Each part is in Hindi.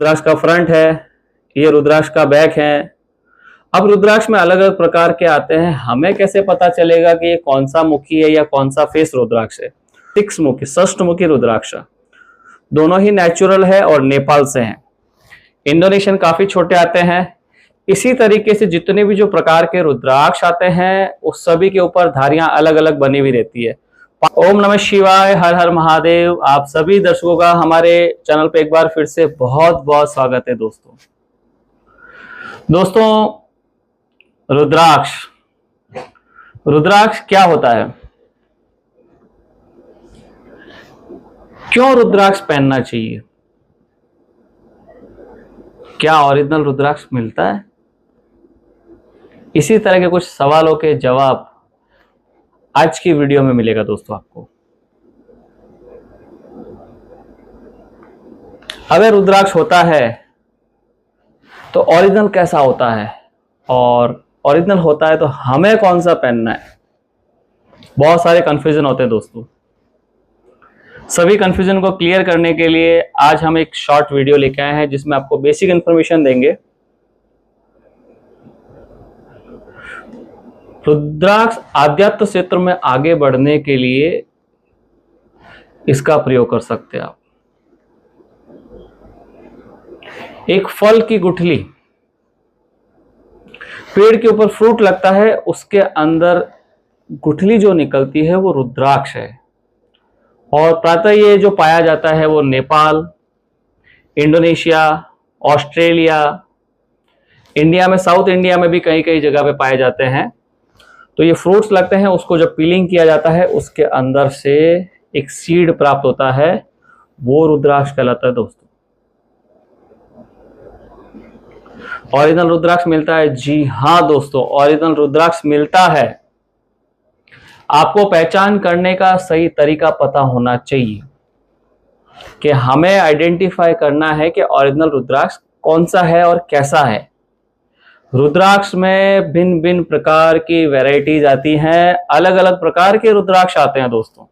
रुद्राक्ष का फ्रंट है, ये रुद्राक्ष का बैक है। अब रुद्राक्ष में अलग अलग प्रकार के आते हैं, हमें कैसे पता चलेगा कि ये कौन सा मुखी है या कौन सा फेस रुद्राक्ष है? 6 मुखी, षष्ठमुखी रुद्राक्ष दोनों ही नेचुरल है और नेपाल से हैं। इंडोनेशियन काफी छोटे आते हैं। इसी तरीके से जितने भी जो प्रकार के रुद्राक्ष आते हैं उस सभी के ऊपर धारियां अलग अलग बनी हुई रहती है। ओम नमः शिवाय, हर हर महादेव। आप सभी दर्शकों का हमारे चैनल पे एक बार फिर से बहुत बहुत स्वागत है दोस्तों रुद्राक्ष क्या होता है? क्यों रुद्राक्ष पहनना चाहिए? क्या ओरिजिनल रुद्राक्ष मिलता है? इसी तरह के कुछ सवालों के जवाब आज की वीडियो में मिलेगा दोस्तों आपको। अगर रुद्राक्ष होता है तो ओरिजिनल कैसा होता है, और ओरिजिनल होता है तो हमें कौन सा पहनना है? बहुत सारे कंफ्यूजन होते हैं दोस्तों। सभी कंफ्यूजन को क्लियर करने के लिए आज हम एक शॉर्ट वीडियो लेके आए हैं जिसमें आपको बेसिक इंफॉर्मेशन देंगे। रुद्राक्ष आध्यात्म क्षेत्र में आगे बढ़ने के लिए इसका प्रयोग कर सकते हैं आप। एक फल की गुठली, पेड़ के ऊपर फ्रूट लगता है, उसके अंदर गुठली जो निकलती है वो रुद्राक्ष है। और प्रायः ये जो पाया जाता है वो नेपाल, इंडोनेशिया, ऑस्ट्रेलिया, इंडिया में, साउथ इंडिया में भी कई कई जगह पे पाए जाते हैं। तो ये फ्रूट्स लगते हैं, उसको जब पीलिंग किया जाता है उसके अंदर से एक सीड प्राप्त होता है, वो रुद्राक्ष कहलाता है दोस्तों। ओरिजिनल रुद्राक्ष मिलता है? जी हाँ दोस्तों, ओरिजिनल रुद्राक्ष मिलता है। आपको पहचान करने का सही तरीका पता होना चाहिए कि हमें आइडेंटिफाई करना है कि ओरिजिनल रुद्राक्ष कौन सा है और कैसा है। रुद्राक्ष में भिन्न भिन्न प्रकार की वैरायटीज आती हैं, अलग अलग प्रकार के रुद्राक्ष आते हैं दोस्तों।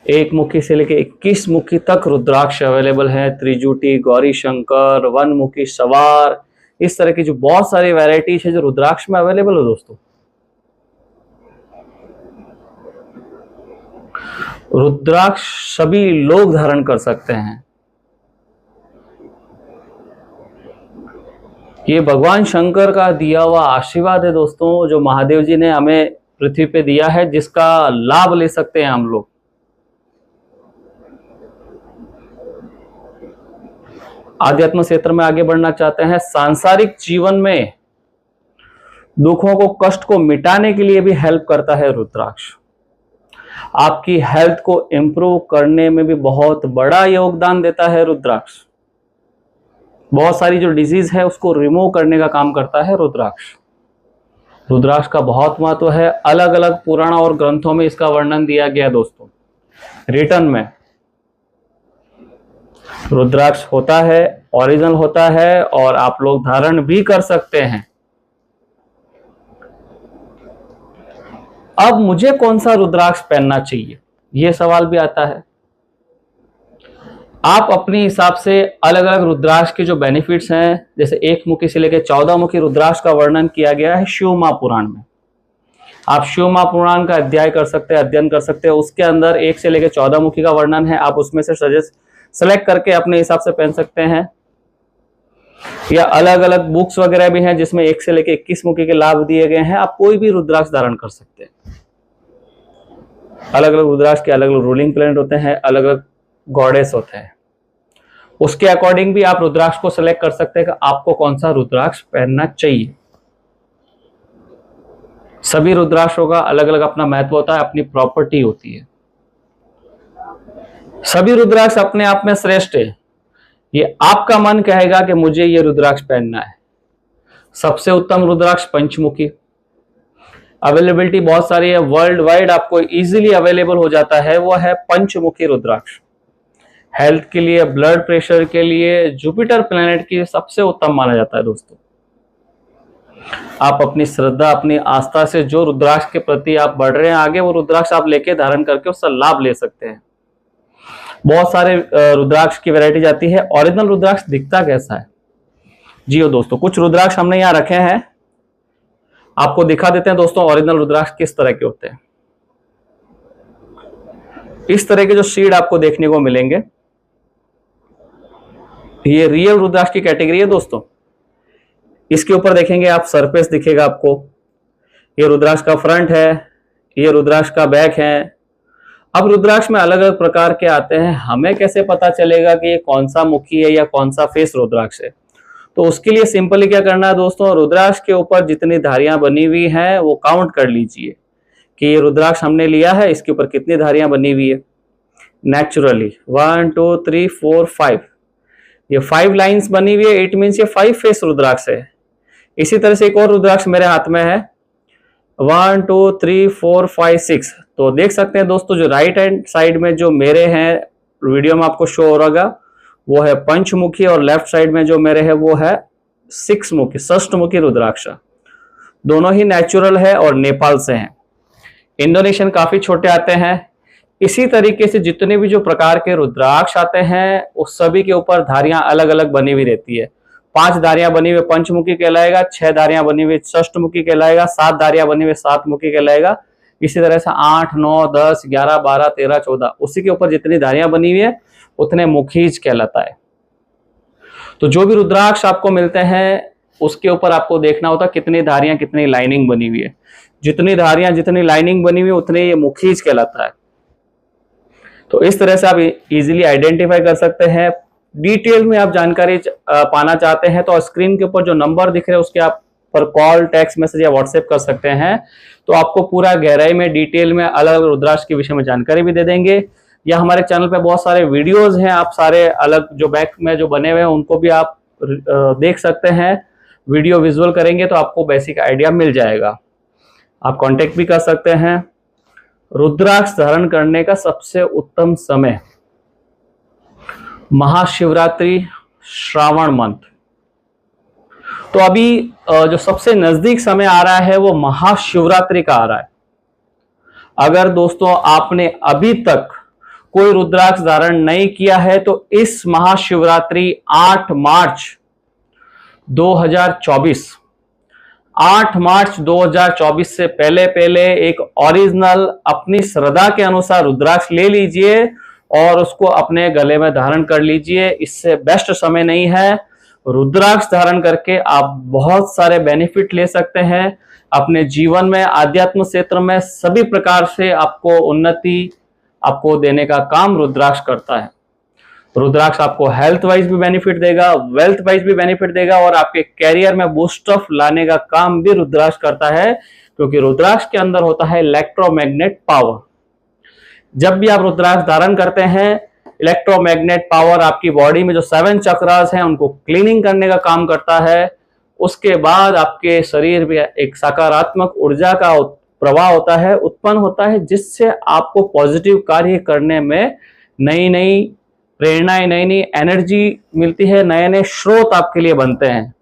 1 मुखी से लेकर 21 मुखी तक रुद्राक्ष अवेलेबल है। त्रिजुटी, गौरी शंकर, 1 मुखी, सवार, इस तरह की जो बहुत सारी वैरायटीज है जो रुद्राक्ष में अवेलेबल है दोस्तों। रुद्राक्ष सभी लोग धारण कर सकते हैं। ये भगवान शंकर का दिया हुआ आशीर्वाद है दोस्तों, जो महादेव जी ने हमें पृथ्वी पे दिया है, जिसका लाभ ले सकते हैं हम लोग। आध्यात्म क्षेत्र में आगे बढ़ना चाहते हैं, सांसारिक जीवन में दुखों को, कष्ट को मिटाने के लिए भी हेल्प करता है रुद्राक्ष। आपकी हेल्थ को इंप्रूव करने में भी बहुत बड़ा योगदान देता है रुद्राक्ष। बहुत सारी जो डिजीज है उसको रिमूव करने का काम करता है रुद्राक्ष। रुद्राक्ष का बहुत महत्व है, अलग अलग पुराण और ग्रंथों में इसका वर्णन दिया गया दोस्तों। रिटर्न में रुद्राक्ष होता है, ओरिजिनल होता है, और आप लोग धारण भी कर सकते हैं। अब मुझे कौन सा रुद्राक्ष पहनना चाहिए, यह सवाल भी आता है। आप अपने हिसाब से अलग अलग रुद्राक्ष के जो बेनिफिट्स हैं, जैसे 1 मुखी से लेकर 14 मुखी रुद्राक्ष का वर्णन किया गया है शिव महापुराण में। आप शिव महापुराण का अध्ययन कर सकते हैं। उसके अंदर 1 से लेकर 14 मुखी का वर्णन है। आप उसमें से सेलेक्ट करके अपने हिसाब से पहन सकते हैं, या अलग अलग बुक्स वगैरह भी हैं जिसमें 1 से लेकर 21 मुखी के लाभ दिए गए हैं। आप कोई भी रुद्राक्ष धारण कर सकते हैं। अलग अलग रुद्राक्ष के अलग अलग रूलिंग प्लैनेट होते हैं, अलग अलग गॉडेस होते हैं। उसके अकॉर्डिंग भी आप रुद्राक्ष को सेलेक्ट कर सकते हैं कि आपको कौन सा रुद्राक्ष पहनना चाहिए। सभी रुद्राक्षों का अलग अलग अपना महत्व होता है, अपनी प्रॉपर्टी होती है। सभी रुद्राक्ष अपने आप में श्रेष्ठ है। ये आपका मन कहेगा कि मुझे ये रुद्राक्ष पहनना है। सबसे उत्तम रुद्राक्ष पंचमुखी, अवेलेबिलिटी बहुत सारी है, वर्ल्ड वाइड आपको इजीली अवेलेबल हो जाता है, वो है पंचमुखी रुद्राक्ष। हेल्थ के लिए, ब्लड प्रेशर के लिए जुपिटर प्लैनेट की सबसे उत्तम माना जाता है दोस्तों। आप अपनी श्रद्धा, अपनी आस्था से जो रुद्राक्ष के प्रति आप बढ़ रहे हैं आगे, वो रुद्राक्ष आप लेके धारण करके उसका लाभ ले सकते हैं। बहुत सारे रुद्राक्ष की वैरायटी आती है। ओरिजिनल रुद्राक्ष दिखता कैसा है? जी हो दोस्तों, कुछ रुद्राक्ष हमने यहाँ रखे हैं, आपको दिखा देते हैं दोस्तों ओरिजिनल रुद्राक्ष किस तरह के होते हैं। इस तरह के जो सीड आपको देखने को मिलेंगे, ये रियल रुद्राक्ष की कैटेगरी है दोस्तों। इसके ऊपर देखेंगे आप सरफेस दिखेगा आपको, ये रुद्राक्ष का फ्रंट है, ये रुद्राक्ष का बैक है। अब रुद्राक्ष में अलग अलग प्रकार के आते हैं, हमें कैसे पता चलेगा कि ये कौन सा मुखी है या कौन सा फेस रुद्राक्ष है? तो उसके लिए सिंपली क्या करना है दोस्तों, रुद्राक्ष के ऊपर जितनी धारियां बनी हुई हैं वो काउंट कर लीजिए कि ये रुद्राक्ष हमने लिया है, इसके ऊपर कितनी धारियां बनी हुई है। नेचुरली 1 2 3 4 5, ये 5 लाइंस बनी हुई है, इट मीन्स ये 5 फेस रुद्राक्ष है। इसी तरह से एक और रुद्राक्ष मेरे हाथ में है, 1 2 3 4 5 6। तो देख सकते हैं दोस्तों, जो राइट हैंड साइड में जो मेरे हैं, वीडियो में आपको शो हो रहा वो है पंचमुखी, और लेफ्ट साइड में जो मेरे है वो है 6 मुखी, षष्ठमुखी रुद्राक्ष। दोनों ही नेचुरल है और नेपाल से हैं। इंडोनेशियन काफी छोटे आते हैं। इसी तरीके से जितने भी जो प्रकार के रुद्राक्ष आते हैं उस सभी के ऊपर धारियां अलग अलग बनी हुई रहती है। 5 धारियां बनी हुई पंचमुखी कहलाएगा, 6 धारियां बनी हुई षष्ठमुखी कहलाएगा, 7 धारियां बनी हुई 7 मुखी कहलाएगा। इसी तरह से 8 9 10 11 12 13 14, उसी के ऊपर जितनी धारियां बनी हुई है उतने मुखीज कहलाता है। तो जो भी रुद्राक्ष आपको मिलते हैं उसके ऊपर आपको देखना होता है कितनी धारियां कितनी लाइनिंग बनी हुई है। जितनी धारियां जितनी लाइनिंग बनी हुई है उतने ये मुखीज कहलाता है। तो इस तरह से आप इजीली आइडेंटिफाई कर सकते हैं। डिटेल में आप जानकारी पाना चाहते हैं तो स्क्रीन के ऊपर जो नंबर दिख रहे हैं उसके आप पर कॉल, टेक्स्ट मैसेज या व्हाट्सएप कर सकते हैं। तो आपको पूरा गहराई में डिटेल में अलग अलग रुद्राक्ष के विषय में जानकारी भी दे देंगे। या हमारे चैनल पे बहुत सारे वीडियोस हैं, आप सारे अलग जो बैक में जो बने हुए हैं उनको भी आप देख सकते हैं। वीडियो विजुअल करेंगे तो आपको बेसिक आइडिया मिल जाएगा। आप कांटेक्ट भी कर सकते हैं। रुद्राक्ष धारण करने का सबसे उत्तम समय महाशिवरात्रि, श्रावण मंथ। तो अभी जो सबसे नजदीक समय आ रहा है वो महाशिवरात्रि का आ रहा है। अगर दोस्तों आपने अभी तक कोई रुद्राक्ष धारण नहीं किया है तो इस महाशिवरात्रि 8 मार्च 2024 से पहले एक ओरिजिनल अपनी श्रद्धा के अनुसार रुद्राक्ष ले लीजिए और उसको अपने गले में धारण कर लीजिए। इससे बेस्ट समय नहीं है। रुद्राक्ष धारण करके आप बहुत सारे बेनिफिट ले सकते हैं अपने जीवन में, आध्यात्म क्षेत्र में, सभी प्रकार से आपको उन्नति आपको देने का काम रुद्राक्ष करता है। रुद्राक्ष आपको हेल्थ वाइज भी बेनिफिट देगा, वेल्थ वाइज भी बेनिफिट देगा और आपके कैरियर में बूस्ट अप लाने का काम भी रुद्राक्ष करता है, क्योंकि रुद्राक्ष के अंदर होता है इलेक्ट्रोमैग्नेट पावर। जब भी आप रुद्राक्ष धारण करते हैं, इलेक्ट्रोमैग्नेट पावर आपकी बॉडी में जो 7 चक्रास हैं उनको क्लीनिंग करने का काम करता है। उसके बाद आपके शरीर में एक सकारात्मक ऊर्जा का प्रवाह होता है, उत्पन्न होता है, जिससे आपको पॉजिटिव कार्य करने में नई नई प्रेरणाएं, नई नई एनर्जी मिलती है, नए नए स्रोत आपके लिए बनते हैं।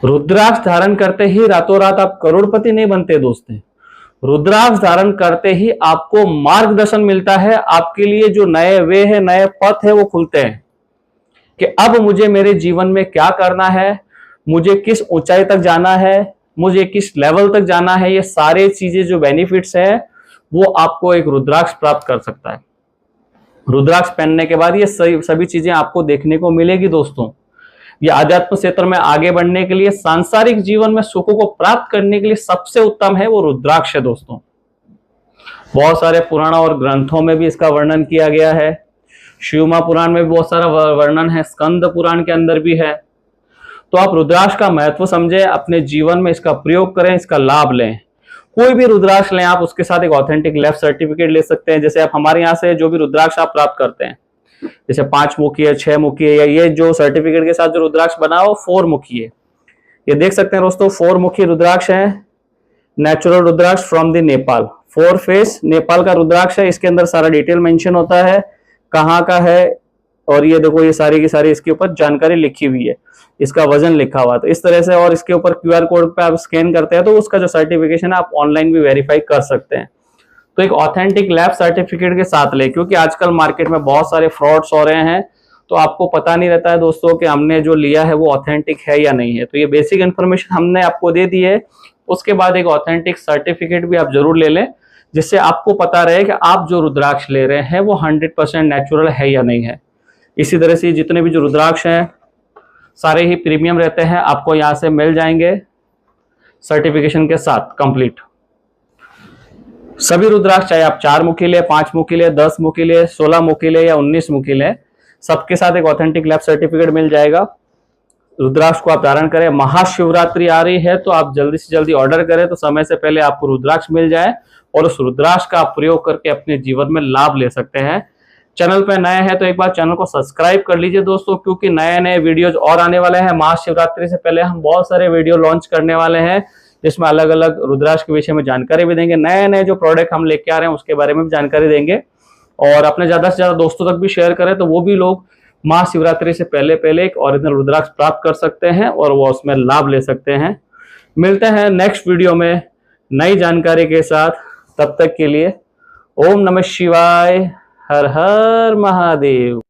रुद्राक्ष धारण करते ही रातों रात आप करोड़पति नहीं बनते दोस्तों। रुद्राक्ष धारण करते ही आपको मार्गदर्शन मिलता है, आपके लिए जो नए वे है, नए पथ है वो खुलते हैं कि अब मुझे मेरे जीवन में क्या करना है, मुझे किस ऊंचाई तक जाना है, मुझे किस लेवल तक जाना है। ये सारे चीजें जो बेनिफिट्स है वो आपको एक रुद्राक्ष प्राप्त कर सकता है। रुद्राक्ष पहनने के बाद ये सभी चीजें आपको देखने को मिलेगी दोस्तों। ये आध्यात्म क्षेत्र में आगे बढ़ने के लिए, सांसारिक जीवन में सुखों को प्राप्त करने के लिए सबसे उत्तम है वो रुद्राक्ष है दोस्तों। बहुत सारे पुराणों और ग्रंथों में भी इसका वर्णन किया गया है। शिवमा पुराण में भी बहुत सारा वर्णन है, स्कंद पुराण के अंदर भी है। तो आप रुद्राक्ष का महत्व समझे, अपने जीवन में इसका प्रयोग करें, इसका लाभ लें। कोई भी रुद्राक्ष लें आप, उसके साथ एक ऑथेंटिक लेफ्ट सर्टिफिकेट ले सकते हैं। जैसे आप हमारे यहाँ से जो भी रुद्राक्ष आप प्राप्त करते हैं, जैसे 5 मुखी है, 6 मुखी है, या ये जो सर्टिफिकेट के साथ जो रुद्राक्ष बना हो 4 मुखी है। ये देख सकते हैं दोस्तों, 4 मुखी रुद्राक्ष है, natural rudraksha from the Nepal. 4 face Nepal का रुद्राक्ष है। इसके अंदर सारा डिटेल मेंशन होता है, कहाँ का है, और ये देखो ये सारी की सारी इसके ऊपर जानकारी लिखी हुई है, इसका वजन लिखा हुआ। तो इस तरह से, और इसके ऊपर QR कोड पे आप स्कैन करते हैं तो उसका जो सर्टिफिकेशन है आप ऑनलाइन भी वेरीफाई कर सकते हैं। तो एक ऑथेंटिक लैब सर्टिफिकेट के साथ ले, क्योंकि आजकल मार्केट में बहुत सारे फ्रॉड्स हो रहे हैं, तो आपको पता नहीं रहता है दोस्तों कि हमने जो लिया है वो ऑथेंटिक है या नहीं है। तो ये बेसिक इन्फॉर्मेशन हमने आपको दे दी है। उसके बाद एक ऑथेंटिक सर्टिफिकेट भी आप जरूर ले लें, जिससे आपको पता रहे कि आप जो रुद्राक्ष ले रहे हैं वो 100% नेचुरल है या नहीं है। इसी तरह से जितने भी जो रुद्राक्ष हैं सारे ही प्रीमियम रहते हैं, आपको यहाँ से मिल जाएंगे सर्टिफिकेशन के साथ कंप्लीट। सभी रुद्राक्ष, चाहे आप 4 मुखी ले, 5 मुखी ले, 10 मुखी ले, 16 मुखी ले या 19 मुखी ले, सबके साथ एक ऑथेंटिक लैब सर्टिफिकेट मिल जाएगा। रुद्राक्ष को आप धारण करें। महाशिवरात्रि आ रही है, तो आप जल्दी से जल्दी ऑर्डर करें, तो समय से पहले आपको रुद्राक्ष मिल जाए और उस रुद्राक्ष का आप प्रयोग करके अपने जीवन में लाभ ले सकते हैं। चैनल पे नए हैं तो एक बार चैनल को सब्सक्राइब कर लीजिए दोस्तों, क्योंकि नए नए वीडियोज और आने वाले हैं। महाशिवरात्रि से पहले हम बहुत सारे वीडियो लॉन्च करने वाले हैं, जिसमें अलग अलग रुद्राक्ष के विषय में जानकारी भी देंगे। नए नए जो प्रोडक्ट हम लेके आ रहे हैं उसके बारे में भी जानकारी देंगे, और अपने ज्यादा से ज्यादा दोस्तों तक भी शेयर करें, तो वो भी लोग महाशिवरात्रि से पहले पहले एक ओरिजिनल रुद्राक्ष प्राप्त कर सकते हैं और वो उसमें लाभ ले सकते हैं। मिलते हैं नेक्स्ट वीडियो में नई जानकारी के साथ। तब तक के लिए ओम नमः शिवाय, हर हर महादेव।